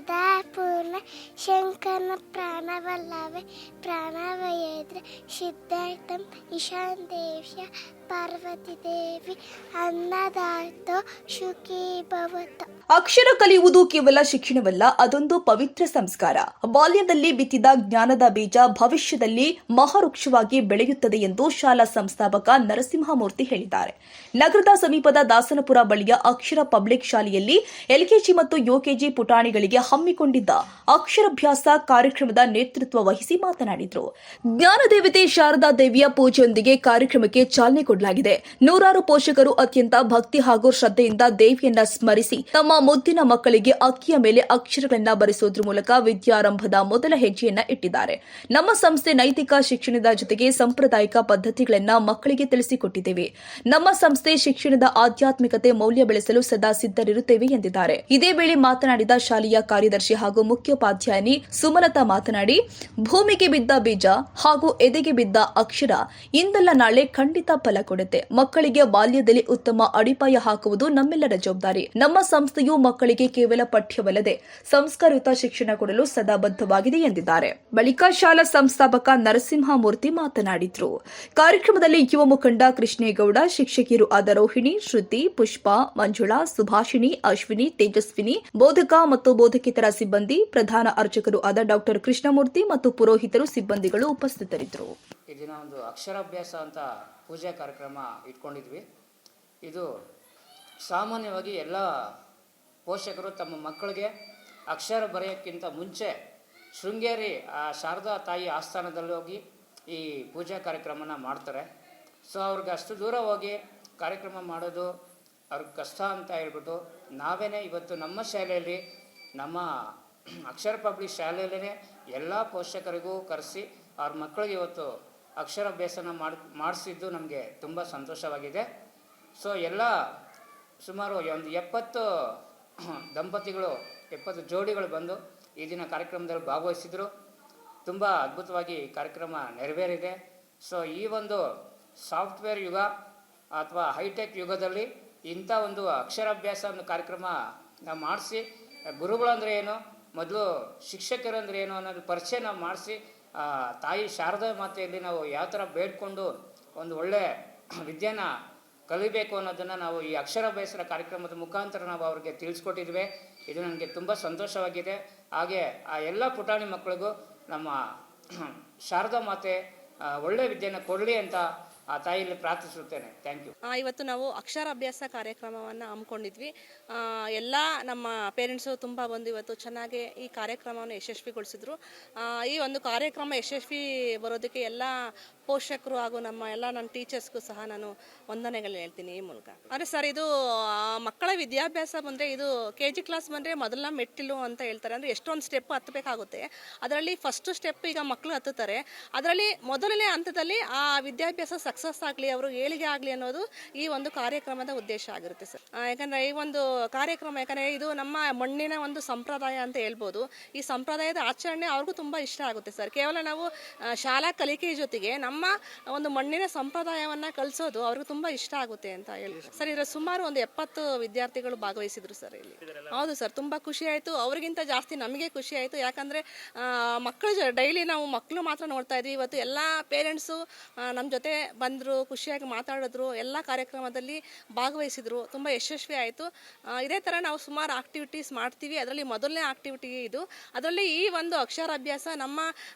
ಸದಾ ಪೂರ್ಣ ಶಂಕರನ ಪ್ರಾಣವಲ್ಲವೇ ಪ್ರಾಣವಯೇದ್ರೆ ಸಿದ್ಧಾರ್ಥಂ ಇಶಾನ್ ದೇವ್ಯ ಪಾರ್ವತಿ ದೇವಿ ಅನ್ನದಾತೋ ಶುಕಿ ಭವತ. ಅಕ್ಷರ ಕಲಿಯುವುದು ಕೇವಲ ಶಿಕ್ಷಣವಲ್ಲ, ಅದೊಂದು ಪವಿತ್ರ ಸಂಸ್ಕಾರ. ಬಾಲ್ಯದಲ್ಲಿ ಬಿತ್ತಿದ ಜ್ಞಾನದ ಬೀಜ ಭವಿಷ್ಯದಲ್ಲಿ ಮಹಾವೃಕ್ಷವಾಗಿ ಬೆಳೆಯುತ್ತದೆ ಎಂದು ಶಾಲಾ ಸಂಸ್ಥಾಪಕ ನರಸಿಂಹಮೂರ್ತಿ ಹೇಳಿದ್ದಾರೆ. ನಗರದ ಸಮೀಪದ ದಾಸನಪುರ ಬಳಿಯ ಅಕ್ಷರ ಪಬ್ಲಿಕ್ ಶಾಲೆಯಲ್ಲಿ ಎಲ್ಕೆಜಿ ಮತ್ತು ಯುಕೆಜಿ ಪುಟಾಣಿಗಳಿಗೆ ಹಮ್ಮಿಕೊಂಡಿದ್ದ ಅಕ್ಷರಾಭ್ಯಾಸ ಕಾರ್ಯಕ್ರಮದ ನೇತೃತ್ವ ವಹಿಸಿ ಮಾತನಾಡಿದರು. ಜ್ಞಾನದೇವತೆ ಶಾರದಾ ದೇವಿಯ ಪೂಜೆಯೊಂದಿಗೆ ಕಾರ್ಯಕ್ರಮಕ್ಕೆ ಚಾಲನೆ ಕೊಡಲಾಗಿದೆ. ನೂರಾರು ಪೋಷಕರು ಅತ್ಯಂತ ಭಕ್ತಿ ಹಾಗೂ ಶ್ರದ್ಧೆಯಿಂದ ದೇವಿಯನ್ನ ಸ್ಮರಿಸಿ ತಮ್ಮ ಮುದ್ದಿನ ಮಕ್ಕಳಿಗೆ ಅಕ್ಕಿಯ ಮೇಲೆ ಅಕ್ಷರಗಳನ್ನ ಬರೆಸುವುದರ ಮೂಲಕ ವಿದ್ಯಾರಂಭದ ಮೊದಲ ಹೆಜ್ಜೆಯನ್ನ ಇಟ್ಟಿದ್ದಾರೆ. ನಮ್ಮ ಸಂಸ್ಥೆ ನೈತಿಕ ಶಿಕ್ಷಣದ ಜೊತೆಗೆ ಸಾಂಪ್ರದಾಯಿಕ ಪದ್ಧತಿಗಳನ್ನ ಮಕ್ಕಳಿಗೆ ತಿಳಿಸಿಕೊಟ್ಟಿದ್ದೇವೆ. ನಮ್ಮ ಸಂಸ್ಥೆ ಶಿಕ್ಷಣದ ಆಧ್ಯಾತ್ಮಿಕತೆ ಮೌಲ್ಯ ಬೆಳೆಸಲು ಸದಾ ಸಿದ್ಧರಿರುತ್ತೇವೆ ಎಂದಿದ್ದಾರೆ. ಇದೇ ವೇಳೆ ಮಾತನಾಡಿದ ಶಾಲೆಯ ಕಾರ್ಯದರ್ಶಿ ಹಾಗೂ ಮುಖ್ಯೋಪಾಧ್ಯಾಯಿನಿ ಸುಮಲತಾ ಮಾತನಾಡಿ, ಭೂಮಿಗೆ ಬಿದ್ದ ಬೀಜ ಹಾಗೂ ಎದೆಗೆ ಬಿದ್ದ ಅಕ್ಷರ ಇಂದಲ್ಲ ನಾಳೆ ಖಂಡಿತ ಫಲ ಕೊಡುತ್ತೆ. ಮಕ್ಕಳಿಗೆ ಬಾಲ್ಯದಲ್ಲಿ ಉತ್ತಮ ಅಡಿಪಾಯ ಹಾಕುವುದು ನಮ್ಮೆಲ್ಲರ ಜವಾಬ್ದಾರಿ. ನಮ್ಮ ಸಂಸ್ಥೆಯು ಮಕ್ಕಳಿಗೆ ಕೇವಲ ಪಠ್ಯವಲ್ಲದೆ ಸಂಸ್ಕಾರಯುತ ಶಿಕ್ಷಣ ಕೊಡಲು ಸದಾ ಬದ್ಧವಾಗಿದೆ ಎಂದಿದ್ದಾರೆ. ಬಳಿಕ ಶಾಲಾ ಸಂಸ್ಥಾಪಕ ನರಸಿಂಹಮೂರ್ತಿ ಮಾತನಾಡಿದರು. ಕಾರ್ಯಕ್ರಮದಲ್ಲಿ ಯುವ ಮುಖಂಡ ಕೃಷ್ಣೇಗೌಡ, ಶಿಕ್ಷಕಿಯರು ಆದ ರೋಹಿಣಿ, ಶ್ರುತಿ, ಪುಷ್ಪ, ಮಂಜುಳಾ, ಸುಭಾಷಿಣಿ, ಅಶ್ವಿನಿ, ತೇಜಸ್ವಿನಿ, ಬೋಧಕ ಮತ್ತು ಬೋಧಕೇತರ ಸಿಬ್ಬಂದಿ, ಪ್ರಧಾನ ಅರ್ಚಕರು ಆದ ಡಾ ಕೃಷ್ಣಮೂರ್ತಿ ಮತ್ತು ಪುರೋಹಿತರು, ಸಿಬ್ಬಂದಿಗಳು ಉಪಸ್ಥಿತರಿದ್ದರು. ಈ ದಿನ ಒಂದು ಅಕ್ಷರಾಭ್ಯಾಸ ಅಂತ ಪೂಜಾ ಕಾರ್ಯಕ್ರಮ ಇಟ್ಕೊಂಡಿದ್ವಿ. ಇದು ಸಾಮಾನ್ಯವಾಗಿ ಎಲ್ಲ ಪೋಷಕರು ತಮ್ಮ ಮಕ್ಕಳಿಗೆ ಅಕ್ಷರ ಬರೆಯೋಕ್ಕಿಂತ ಮುಂಚೆ ಶೃಂಗೇರಿ ಆ ಶಾರದಾ ತಾಯಿ ಆಸ್ಥಾನದಲ್ಲಿ ಹೋಗಿ ಈ ಪೂಜಾ ಕಾರ್ಯಕ್ರಮನ ಮಾಡ್ತಾರೆ. ಸೊ ಅವ್ರಿಗೆ ಅಷ್ಟು ದೂರ ಹೋಗಿ ಕಾರ್ಯಕ್ರಮ ಮಾಡೋದು ಅವ್ರಿಗೆ ಕಷ್ಟ ಅಂತ ಹೇಳ್ಬಿಟ್ಟು ನಾವೇ ಇವತ್ತು ನಮ್ಮ ಶಾಲೆಯಲ್ಲಿ, ನಮ್ಮ ಅಕ್ಷರ ಪಬ್ಲಿಕ್ ಶಾಲೆಯಲ್ಲೇ ಎಲ್ಲ ಪೋಷಕರಿಗೂ ಕರೆಸಿ ಅವ್ರ ಮಕ್ಕಳಿಗೆ ಇವತ್ತು ಅಕ್ಷರಾಭ್ಯಾಸನ ಮಾಡಿಸಿದ್ದು ನಮಗೆ ತುಂಬ ಸಂತೋಷವಾಗಿದೆ. ಸೊ ಎಲ್ಲ ಸುಮಾರು ಒಂದು 70 ದಂಪತಿಗಳು, 70 ಜೋಡಿಗಳು ಬಂದು ಈ ದಿನ ಕಾರ್ಯಕ್ರಮದಲ್ಲಿ ಭಾಗವಹಿಸಿದರು. ತುಂಬ ಅದ್ಭುತವಾಗಿ ಕಾರ್ಯಕ್ರಮ ನೆರವೇರಿದೆ. ಸೊ ಈ ಒಂದು ಸಾಫ್ಟ್ವೇರ್ ಯುಗ ಅಥವಾ ಹೈಟೆಕ್ ಯುಗದಲ್ಲಿ ಇಂಥ ಒಂದು ಅಕ್ಷರಾಭ್ಯಾಸ ಒಂದು ಕಾರ್ಯಕ್ರಮ ನಾವು ಮಾಡಿಸಿ, ಗುರುಗಳಂದರೆ ಏನು, ಮೊದಲು ಶಿಕ್ಷಕರು ಅಂದರೆ ಏನು ಅನ್ನೋದು ಪರಿಚಯ ನಾವು ಮಾಡಿಸಿ, ತಾಯಿ ಶಾರದಾ ಮಾತೆಯಲ್ಲಿ ನಾವು ಯಾವ ಥರ ಬೇಡ್ಕೊಂಡು ಒಂದು ಒಳ್ಳೆಯ ವಿದ್ಯೆನ ಕಲಿಬೇಕು ಅನ್ನೋದನ್ನು ನಾವು ಈ ಅಕ್ಷರಾಭ್ಯಾಸದ ಕಾರ್ಯಕ್ರಮದ ಮುಖಾಂತರ ನಾವು ಅವ್ರಿಗೆ ತಿಳಿಸ್ಕೊಟ್ಟಿದ್ವಿ. ಇದು ನನಗೆ ತುಂಬ ಸಂತೋಷವಾಗಿದೆ. ಹಾಗೆ ಆ ಎಲ್ಲ ಪುಟಾಣಿ ಮಕ್ಕಳಿಗೂ ನಮ್ಮ ಶಾರದಾ ಮಾತೆ ಒಳ್ಳೆಯ ವಿದ್ಯೆನ ಕೊಡಲಿ ಅಂತ ಆ ತಾಯಿಯಲ್ಲಿ ಪ್ರಾರ್ಥಿಸುತ್ತೇನೆ. Thank you. ಇವತ್ತು ನಾವು ಅಕ್ಷರಾಭ್ಯಾಸ ಕಾರ್ಯಕ್ರಮವನ್ನು ಹಮ್ಮಿಕೊಂಡಿದ್ವಿ. ಎಲ್ಲ ನಮ್ಮ ಪೇರೆಂಟ್ಸು ತುಂಬ ಬಂದು ಇವತ್ತು ಚೆನ್ನಾಗಿ ಈ ಕಾರ್ಯಕ್ರಮವನ್ನು ಯಶಸ್ವಿಗೊಳಿಸಿದ್ರು. ಈ ಒಂದು ಕಾರ್ಯಕ್ರಮ ಯಶಸ್ವಿ ಬರೋದಕ್ಕೆ ಎಲ್ಲ ಪೋಷಕರು ಹಾಗೂ ನನ್ನ ಟೀಚರ್ಸ್ಗೂ ಸಹ ನಾನು ವಂದನೆಗಳು ಹೇಳ್ತೀನಿ ಈ ಮೂಲಕ. ಅಂದರೆ ಸರ್, ಇದು ಮಕ್ಕಳ ವಿದ್ಯಾಭ್ಯಾಸ ಬಂದರೆ ಇದು KG ಕ್ಲಾಸ್ ಬಂದರೆ ಮೊದಲ ಮೆಟ್ಟಿಲು ಅಂತ ಹೇಳ್ತಾರೆ. ಅಂದರೆ ಎಷ್ಟೊಂದು ಸ್ಟೆಪ್ ಹತ್ತಬೇಕಾಗುತ್ತೆ. ಅದರಲ್ಲಿ ಫಸ್ಟ್ ಸ್ಟೆಪ್ ಈಗ ಮಕ್ಕಳು ಹತ್ತುತ್ತಾರೆ. ಅದರಲ್ಲಿ ಮೊದಲನೇ ಹಂತದಲ್ಲಿ ಆ ವಿದ್ಯಾಭ್ಯಾಸ ಸಕ್ಸಸ್ ಆಗಲಿ, ಅವರು ಏಳಿಗೆ ಆಗಲಿ ಅನ್ನೋದು ಈ ಒಂದು ಕಾರ್ಯಕ್ರಮದ ಉದ್ದೇಶ ಆಗಿರುತ್ತೆ ಸರ್. ಯಾಕಂದರೆ ಈ ಒಂದು ಕಾರ್ಯಕ್ರಮ, ಯಾಕಂದರೆ ಇದು ನಮ್ಮ ಮಣ್ಣಿನ ಒಂದು ಸಂಪ್ರದಾಯ ಅಂತ ಹೇಳ್ಬೋದು. ಈ ಸಂಪ್ರದಾಯದ ಆಚರಣೆ ಅವ್ರಿಗೂ ತುಂಬ ಇಷ್ಟ ಆಗುತ್ತೆ ಸರ್. ಕೇವಲ ನಾವು ಶಾಲಾ ಕಲಿಕೆಯ ಜೊತೆಗೆ ನಮ್ಮ ಒಂದು ಮಣ್ಣಿನ ಸಂಪ್ರದಾಯವನ್ನು ಕಲಿಸೋದು ಅವ್ರಿಗೆ ತುಂಬ ಇಷ್ಟ ಆಗುತ್ತೆ ಅಂತ ಹೇಳಿ ಸರ್. ಇದರ ಸುಮಾರು ಒಂದು 70 ವಿದ್ಯಾರ್ಥಿಗಳು ಭಾಗವಹಿಸಿದ್ರು ಸರ್ ಇಲ್ಲಿ. ಹೌದು ಸರ್, ತುಂಬ ಖುಷಿ ಆಯಿತು. ಅವ್ರಿಗಿಂತ ಜಾಸ್ತಿ ನಮಗೆ ಖುಷಿ ಆಯಿತು. ಯಾಕಂದರೆ ಮಕ್ಕಳು ಡೈಲಿ ನಾವು ಮಕ್ಕಳು ಮಾತ್ರ ನೋಡ್ತಾ ಇದ್ವಿ. ಇವತ್ತು ಎಲ್ಲ ಪೇರೆಂಟ್ಸು ನಮ್ಮ ಜೊತೆ ಬಂದರು, ಖುಷಿಯಾಗಿ ಮಾತಾಡಿದ್ರು, ಎಲ್ಲ ಕಾರ್ಯಕ್ರಮದಲ್ಲಿ ಭಾಗವಹಿಸಿದ್ರು. ತುಂಬ ಯಶಸ್ವಿ ಆಯಿತು. ಇದೇ ಥರ ನಾವು ಸುಮಾರು ಆಕ್ಟಿವಿಟೀಸ್ ಮಾಡ್ತೀವಿ. ಅದರಲ್ಲಿ ಮೊದಲನೇ ಆಕ್ಟಿವಿಟಿ ಇದು. ಅದರಲ್ಲಿ ಈ ಒಂದು ಅಕ್ಷರಾಭ್ಯಾಸ ನಮ್ಮ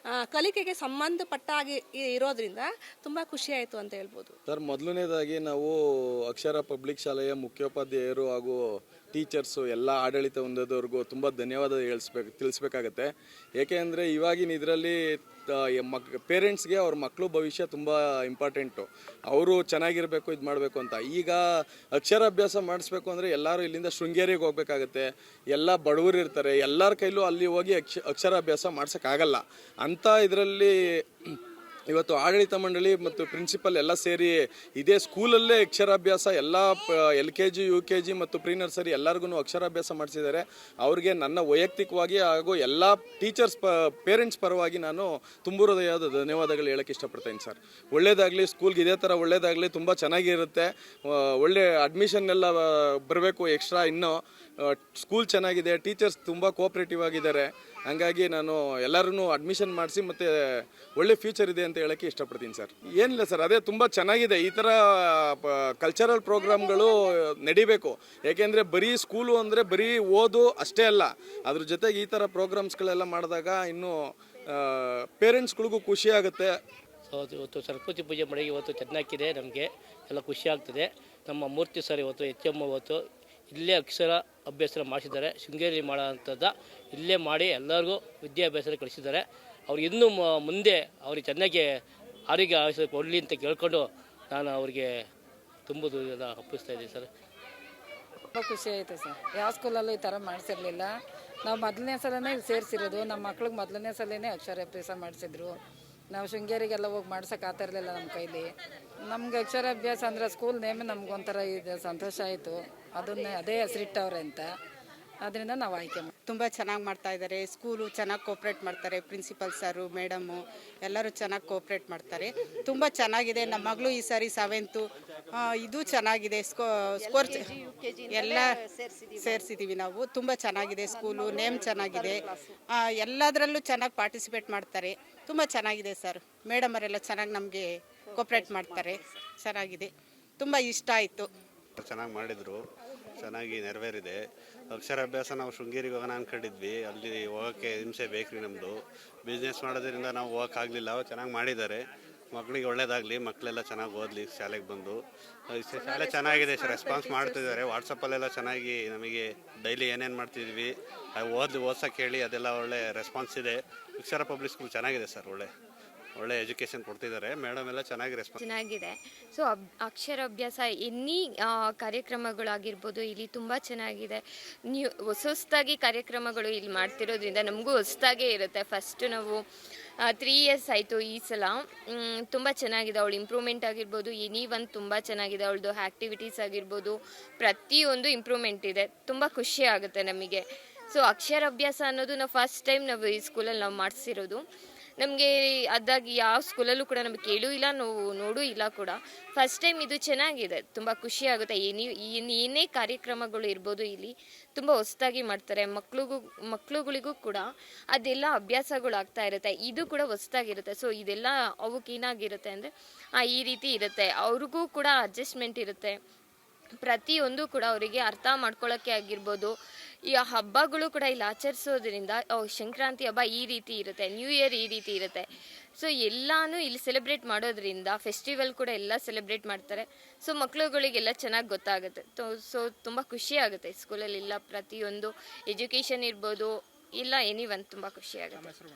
ಕಲಿಕೆಗೆ ಸಂಬಂಧಪಟ್ಟಾಗಿ ಇರೋದ್ರಿಂದ ತುಂಬ ಖುಷಿ ಆಯಿತು ಅಂತ ಹೇಳ್ಬೋದು ಸರ್. ಮೊದಲನೇದಾಗಿ ನಾವು ಅಕ್ಷರ ಪಬ್ಲಿಕ್ ಶಾಲೆಯ ಮುಖ್ಯೋಪಾಧ್ಯಾಯರು ಹಾಗೂ ಟೀಚರ್ಸು, ಎಲ್ಲ ಆಡಳಿತ ಹೊಂದದವ್ರಿಗೂ ತುಂಬ ಧನ್ಯವಾದ ತಿಳಿಸ್ಬೇಕಾಗತ್ತೆ. ಏಕೆಂದರೆ ಇವಾಗಿನ ಇದರಲ್ಲಿ ಪೇರೆಂಟ್ಸ್ಗೆ ಅವ್ರ ಮಕ್ಕಳು ಭವಿಷ್ಯ ತುಂಬ ಇಂಪಾರ್ಟೆಂಟು. ಅವರು ಚೆನ್ನಾಗಿರಬೇಕು, ಇದು ಮಾಡಬೇಕು ಅಂತ. ಈಗ ಅಕ್ಷರಾಭ್ಯಾಸ ಮಾಡಿಸ್ಬೇಕು ಅಂದರೆ ಎಲ್ಲರೂ ಇಲ್ಲಿಂದ ಶೃಂಗೇರಿಗೆ ಹೋಗ್ಬೇಕಾಗತ್ತೆ. ಎಲ್ಲ ಬಡವರು ಇರ್ತಾರೆ, ಎಲ್ಲರ ಕೈಲೂ ಅಲ್ಲಿ ಹೋಗಿ ಅಕ್ಷರಾಭ್ಯಾಸ ಮಾಡ್ಸೋಕ್ಕಾಗಲ್ಲ. ಅಂಥ ಇದರಲ್ಲಿ ಇವತ್ತು ಆಡಳಿತ ಮಂಡಳಿ ಮತ್ತು ಪ್ರಿನ್ಸಿಪಲ್ ಎಲ್ಲ ಸೇರಿ ಇದೇ ಸ್ಕೂಲಲ್ಲೇ ಅಕ್ಷರಾಭ್ಯಾಸ ಎಲ್ಲ LKG UKG ಮತ್ತು ಪ್ರೀ ನರ್ಸರಿ ಎಲ್ಲರಿಗೂ ಅಕ್ಷರಾಭ್ಯಾಸ ಮಾಡಿಸಿದ್ದಾರೆ. ಅವ್ರಿಗೆ ನನ್ನ ವೈಯಕ್ತಿಕವಾಗಿ ಹಾಗೂ ಎಲ್ಲ ಟೀಚರ್ಸ್ ಪೇರೆಂಟ್ಸ್ ಪರವಾಗಿ ನಾನು ತುಂಬ ಹೃದಯದ ಧನ್ಯವಾದಗಳು ಹೇಳೋಕ್ಕೆ ಇಷ್ಟಪಡ್ತೀನಿ ಸರ್. ಒಳ್ಳೇದಾಗಲಿ, ಸ್ಕೂಲ್ಗೆ ಇದೇ ಥರ ಒಳ್ಳೇದಾಗಲಿ, ತುಂಬ ಚೆನ್ನಾಗಿರುತ್ತೆ. ಒಳ್ಳೆ ಅಡ್ಮಿಷನ್ ಎಲ್ಲ ಬರಬೇಕು ಎಕ್ಸ್ಟ್ರಾ. ಇನ್ನೂ ಸ್ಕೂಲ್ ಚೆನ್ನಾಗಿದೆ, ಟೀಚರ್ಸ್ ತುಂಬ ಕೋಆಪ್ರೇಟಿವ್ ಆಗಿದ್ದಾರೆ. ಹಂಗಾಗಿ ನಾನು ಎಲ್ಲರೂ ಅಡ್ಮಿಷನ್ ಮಾಡಿಸಿ ಮತ್ತು ಒಳ್ಳೆ ಫ್ಯೂಚರ್ ಇದೆ ಅಂತ ಹೇಳೋಕ್ಕೆ ಇಷ್ಟಪಡ್ತೀನಿ ಸರ್. ಏನಿಲ್ಲ ಸರ್, ಅದೇ ತುಂಬ ಚೆನ್ನಾಗಿದೆ. ಈ ಥರ ಕಲ್ಚರಲ್ ಪ್ರೋಗ್ರಾಮ್ಗಳು ನಡಿಬೇಕು. ಏಕೆಂದರೆ ಬರೀ ಸ್ಕೂಲು ಅಂದರೆ ಬರೀ ಓದು ಅಷ್ಟೇ ಅಲ್ಲ, ಅದ್ರ ಜೊತೆಗೆ ಈ ಥರ ಪ್ರೋಗ್ರಾಮ್ಸ್ಗಳೆಲ್ಲ ಮಾಡಿದಾಗ ಇನ್ನೂ ಪೇರೆಂಟ್ಸ್ಗಳಿಗೂ ಖುಷಿ ಆಗುತ್ತೆ. ಸೊ ಇವತ್ತು ಸರಸ್ವತಿ ಪೂಜೆ ಮಾಡಿ ಇವತ್ತು ಚೆನ್ನಾಗಿದೆ, ನಮಗೆ ಎಲ್ಲ ಖುಷಿ ಆಗ್ತದೆ. ನಮ್ಮ ಮೂರ್ತಿ ಸರ್ ಇವತ್ತು HM ಇವತ್ತು ಇಲ್ಲೇ ಅಕ್ಷರ ಅಭ್ಯಾಸ ಮಾಡಿಸಿದ್ದಾರೆ. ಶೃಂಗೇರಿ ಮಾಡೋ ಅಂಥದ್ದು ಇಲ್ಲೇ ಮಾಡಿ ಎಲ್ಲರಿಗೂ ವಿದ್ಯಾಭ್ಯಾಸ ಕಳಿಸಿದ್ದಾರೆ. ಅವ್ರು ಇನ್ನೂ ಮುಂದೆ ಅವ್ರಿಗೆ ಚೆನ್ನಾಗಿ ಆರೋಗ್ಯ ಆಯುಷ್ಯ ಕೊಡಲಿ ಅಂತ ಕೇಳ್ಕೊಂಡು ನಾನು ಅವ್ರಿಗೆ ತುಂಬ ಅಪ್ಪಿಸ್ತಾ ಇದ್ದೀನಿ ಸರ್. ತುಂಬ ಖುಷಿ ಆಯಿತು ಸರ್. ಯಾವ ಸ್ಕೂಲಲ್ಲೂ ಈ ಥರ ಮಾಡಿಸಿರ್ಲಿಲ್ಲ. ನಾವು ಮೊದಲನೇ ಸಲನೇ ಸೇರಿಸಿರೋದು. ನಮ್ಮ ಮಕ್ಳಿಗೆ ಮೊದಲನೇ ಸಲನೇ ಅಕ್ಷರಾಭ್ಯಾಸ ಮಾಡಿಸಿದ್ರು. ನಾವು ಶೃಂಗೇರಿಗೆಲ್ಲ ಹೋಗಿ ಮಾಡ್ಸೋಕೆ ಇರಲಿಲ್ಲ ನಮ್ಮ ಕೈಲಿ. ನಮ್ಗೆ ಅಕ್ಷರಾಭ್ಯಾಸ ಅಂದರೆ ಸ್ಕೂಲ್ ನೇಮೇ ನಮ್ಗೊಂಥರ ಇದು ಸಂತೋಷ ಆಯಿತು. ಅದೇ ಹೆಸರಿಟ್ಟವ್ರೆ ಅಂತ, ಅದರಿಂದ ನಾವು ಆಯ್ಕೆ ಮಾಡಿ. ತುಂಬ ಚೆನ್ನಾಗಿ ಮಾಡ್ತಾ ಇದ್ದಾರೆ. ಸ್ಕೂಲು ಚೆನ್ನಾಗಿ ಕೋಪ್ರೇಟ್ ಮಾಡ್ತಾರೆ. ಪ್ರಿನ್ಸಿಪಲ್ ಸರು, ಮೇಡಮು ಎಲ್ಲರೂ ಚೆನ್ನಾಗಿ ಕೋಪ್ರೇಟ್ ಮಾಡ್ತಾರೆ. ತುಂಬ ಚೆನ್ನಾಗಿದೆ. ನಮ್ಮ ಮಗಳು ಈ ಸಾರಿ 7th ಇದು ಚೆನ್ನಾಗಿದೆ. ಸ್ಕೋರ್ ಎಲ್ಲ ಸೇರಿಸಿದ್ದೀವಿ ನಾವು. ತುಂಬ ಚೆನ್ನಾಗಿದೆ ಸ್ಕೂಲು, ನೇಮ್ ಚೆನ್ನಾಗಿದೆ. ಎಲ್ಲದರಲ್ಲೂ ಚೆನ್ನಾಗಿ ಪಾರ್ಟಿಸಿಪೇಟ್ ಮಾಡ್ತಾರೆ. ತುಂಬ ಚೆನ್ನಾಗಿದೆ ಸರ್. ಮೇಡಮರೆಲ್ಲ ಚೆನ್ನಾಗಿ ನಮಗೆ ಕೋಪ್ರೇಟ್ ಮಾಡ್ತಾರೆ. ಚೆನ್ನಾಗಿದೆ, ತುಂಬ ಇಷ್ಟ ಆಯಿತು. ಚೆನ್ನಾಗಿ ಮಾಡಿದರು, ಚೆನ್ನಾಗಿ ನೆರವೇರಿದೆ. ಅಕ್ಷರಾಭ್ಯಾಸ ನಾವು ಶೃಂಗೇರಿಗೆ ಹೋಗೋಣ ಅಂದ್ಕೊಂಡಿದ್ವಿ. ಅಲ್ಲಿ ಹೋಗೋಕ್ಕೆ ಹಿಂಸೆ ಬೇಕ್ರಿ. ನಮ್ಮದು ಬಿಸ್ನೆಸ್ ಮಾಡೋದ್ರಿಂದ ನಾವು ಹೋಗೋಕ್ಕಾಗಲಿಲ್ಲ. ಚೆನ್ನಾಗಿ ಮಾಡಿದ್ದಾರೆ. ಮಕ್ಕಳಿಗೆ ಒಳ್ಳೇದಾಗಲಿ, ಮಕ್ಕಳೆಲ್ಲ ಚೆನ್ನಾಗಿ ಓದಲಿ, ಶಾಲೆಗೆ ಬಂದು. ಶಾಲೆ ಚೆನ್ನಾಗಿದೆ ಸರ್, ರೆಸ್ಪಾನ್ಸ್ ಮಾಡ್ತಿದ್ದಾರೆ. ವಾಟ್ಸಪ್ಪಲ್ಲೆಲ್ಲ ಚೆನ್ನಾಗಿ ನಮಗೆ ಡೈಲಿ ಏನೇನು ಮಾಡ್ತಿದ್ವಿ ಓದ್ಸೋಕ್ಕೆ ಹೇಳಿ ಅದೆಲ್ಲ ಒಳ್ಳೆ ರೆಸ್ಪಾನ್ಸ್ ಇದೆ. ಅಕ್ಷರ ಪಬ್ಲಿಕ್ ಸ್ಕೂಲ್ ಚೆನ್ನಾಗಿದೆ ಸರ್. ಒಳ್ಳೆ ಎಜುಕೇಷನ್ ಕೊಡ್ತಿದ್ದಾರೆ. ಮೇಡಮ್ ಎಲ್ಲ ಚೆನ್ನಾಗಿ ರೆಸ್ಪಾನ್ಸ್ ಚೆನ್ನಾಗಿದೆ. ಸೊ ಅಕ್ಷರಾಭ್ಯಾಸ ಎನ್ನಿ ಕಾರ್ಯಕ್ರಮಗಳಾಗಿರ್ಬೋದು ಇಲ್ಲಿ ತುಂಬ ಚೆನ್ನಾಗಿದೆ. ಹೊಸದಾಗಿ ಕಾರ್ಯಕ್ರಮಗಳು ಇಲ್ಲಿ ಮಾಡ್ತಿರೋದ್ರಿಂದ ನಮಗೂ ಹೊಸದಾಗೇ ಇರುತ್ತೆ. ಫಸ್ಟು ನಾವು 3 years ಆಯಿತು ಈ ಸಲ. ತುಂಬ ಚೆನ್ನಾಗಿದೆ. ಅವಳು ಇಂಪ್ರೂವ್ಮೆಂಟ್ ಆಗಿರ್ಬೋದು, ಒಂದು ತುಂಬ ಚೆನ್ನಾಗಿದೆ. ಅವಳದು ಆ್ಯಕ್ಟಿವಿಟೀಸ್ ಆಗಿರ್ಬೋದು, ಪ್ರತಿಯೊಂದು ಇಂಪ್ರೂವ್ಮೆಂಟ್ ಇದೆ. ತುಂಬ ಖುಷಿ ಆಗುತ್ತೆ ನಮಗೆ. ಸೊ ಅಕ್ಷರಾಭ್ಯಾಸ ಅನ್ನೋದು ನಾವು ಫಸ್ಟ್ ಟೈಮ್ ನಾವು ಈ ಸ್ಕೂಲಲ್ಲಿ ನಾವು ಮಾಡಿಸಿರೋದು. ನಮಗೆ ಅದಾಗಿ ಯಾವ ಸ್ಕೂಲಲ್ಲೂ ಕೂಡ ನಮಗೆ ಕೇಳೂ ಇಲ್ಲ, ನಾವು ನೋಡೂ ಇಲ್ಲ ಕೂಡ. ಫಸ್ಟ್ ಟೈಮ್ ಇದು ಚೆನ್ನಾಗಿದೆ, ತುಂಬ ಖುಷಿ ಆಗುತ್ತೆ. ಏನೇ ಕಾರ್ಯಕ್ರಮಗಳು ಇರ್ಬೋದು ಇಲ್ಲಿ ತುಂಬ ಹೊಸದಾಗಿ ಮಾಡ್ತಾರೆ. ಮಕ್ಳುಗಳಿಗೂ ಕೂಡ ಅದೆಲ್ಲ ಅಭ್ಯಾಸಗಳು ಆಗ್ತಾ ಇರುತ್ತೆ. ಇದು ಕೂಡ ಹೊಸದಾಗಿರುತ್ತೆ. ಸೊ ಇದೆಲ್ಲ ಅವಕ್ಕೆ ಏನಾಗಿರುತ್ತೆ ಅಂದರೆ ಈ ರೀತಿ ಇರುತ್ತೆ. ಅವ್ರಿಗೂ ಕೂಡ ಅಡ್ಜಸ್ಟ್ಮೆಂಟ್ ಇರುತ್ತೆ. ಪ್ರತಿಯೊಂದು ಕೂಡ ಅವರಿಗೆ ಅರ್ಥ ಮಾಡ್ಕೊಳ್ಳೋಕ್ಕೆ ಆಗಿರ್ಬೋದು. ಈ ಹಬ್ಬಗಳು ಕೂಡ ಇಲ್ಲಿ ಆಚರಿಸೋದ್ರಿಂದ ಸಂಕ್ರಾಂತಿ ಹಬ್ಬ ಈ ರೀತಿ ಇರುತ್ತೆ, ನ್ಯೂ ಇಯರ್ ಈ ರೀತಿ ಇರುತ್ತೆ. ಸೊ ಎಲ್ಲನೂ ಇಲ್ಲಿ ಸೆಲೆಬ್ರೇಟ್ ಮಾಡೋದ್ರಿಂದ ಫೆಸ್ಟಿವಲ್ ಕೂಡ ಎಲ್ಲ ಸೆಲೆಬ್ರೇಟ್ ಮಾಡ್ತಾರೆ. ಸೊ ಮಕ್ಳುಗಳಿಗೆಲ್ಲ ಚೆನ್ನಾಗಿ ಗೊತ್ತಾಗುತ್ತೆ. ಸೊ ತುಂಬ ಖುಷಿ ಆಗುತ್ತೆ ಸ್ಕೂಲಲ್ಲಿ ಎಲ್ಲ ಪ್ರತಿಯೊಂದು ಎಜುಕೇಷನ್ ಇರ್ಬೋದು, ಇಲ್ಲ ತುಂಬ ಖುಷಿ ಆಗುತ್ತೆ.